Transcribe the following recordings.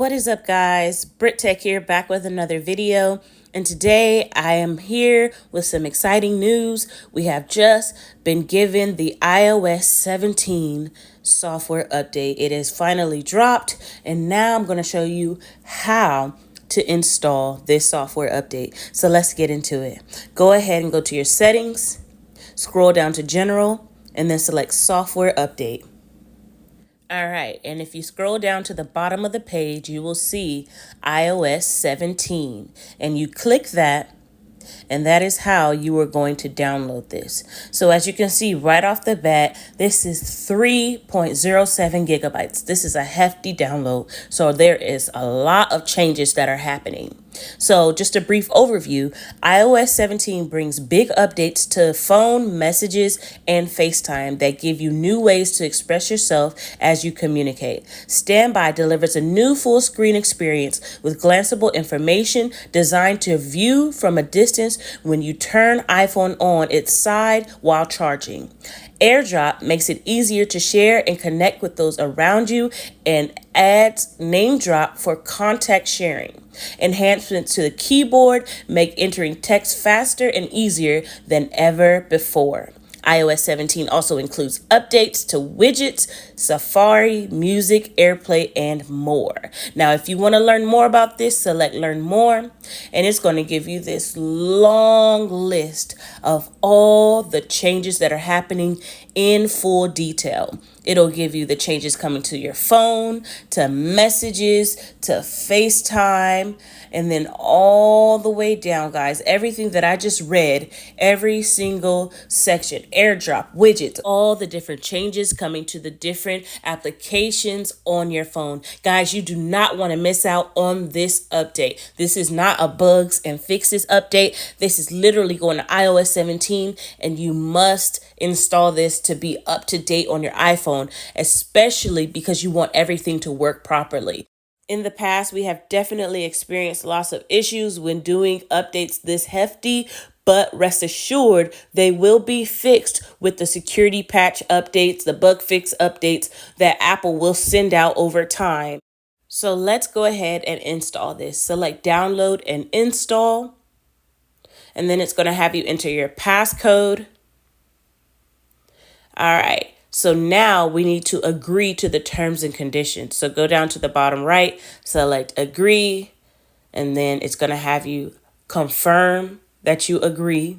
What is up, guys? Brit Tech here, back with another video. And today I am here with some exciting news. We have just been given the iOS 17 software update. It is finally dropped, and now I'm going to show you how to install this software update. So let's get into it. Go ahead and go to your settings, scroll down to general, and then select software update. All right, and if you scroll down to the bottom of the page, you will see iOS 17, and you click that, and that is how you are going to download this. So as you can see right off the bat, this is 3.07 gigabytes. This is a hefty download, so there is a lot of changes that are happening. So just a brief overview, iOS 17 brings big updates to phone, messages, and FaceTime that give you new ways to express yourself as you communicate. Standby delivers a new full screen experience with glanceable information designed to view from a distance when you turn iPhone on its side while charging. AirDrop makes it easier to share and connect with those around you and adds name drop for contact sharing. Enhancements to the keyboard make entering text faster and easier than ever before. iOS 17 also includes updates to widgets, Safari, music, AirPlay, and more. Now, if you want to learn more about this, select Learn More, and it's going to give you this long list of all the changes that are happening in full detail. It'll give you the changes coming to your phone, to messages, to FaceTime, and then all the way down, guys, everything that I just read, every single section, AirDrop, widgets, all the different changes coming to the different applications on your phone. Guys, you do not want to miss out on this update. This is not a bugs and fixes update. This is literally going to iOS 17, and you must install this to be up to date on your iPhone, especially because you want everything to work properly. In the past, we have definitely experienced lots of issues when doing updates this hefty, but rest assured, they will be fixed with the security patch updates, the bug fix updates that Apple will send out over time. So let's go ahead and install this. Select download and install, and then it's going to have you enter your passcode. All right. So now we need to agree to the terms and conditions. So go down to the bottom right, select agree, and then it's going to have you confirm that you agree.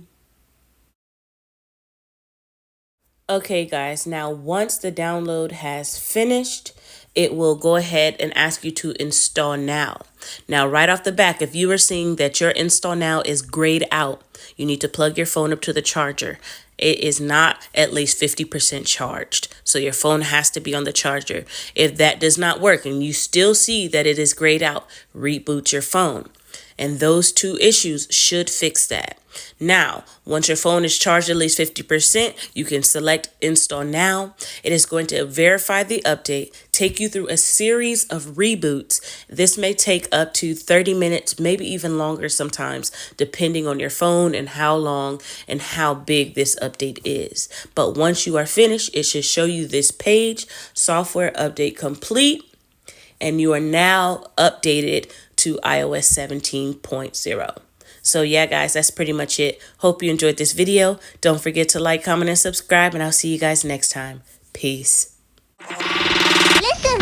Okay, guys, now once the download has finished, it will go ahead and ask you to install now. Now, right off the back, if you are seeing that your install now is grayed out, you need to plug your phone up to the charger. It is not at least 50% charged, so your phone has to be on the charger. If that does not work and you still see that it is grayed out, reboot your phone. And those two issues should fix that. Now, once your phone is charged at least 50%, you can select Install Now. It is going to verify the update, take you through a series of reboots. This may take up to 30 minutes, maybe even longer sometimes, depending on your phone and how long and how big this update is. But once you are finished, it should show you this page, Software Update Complete, and you are now updated to iOS 17.0. So yeah, guys, that's pretty much it. Hope you enjoyed this video. Don't forget to like, comment, and subscribe, and I'll see you guys next time. Peace. Listen.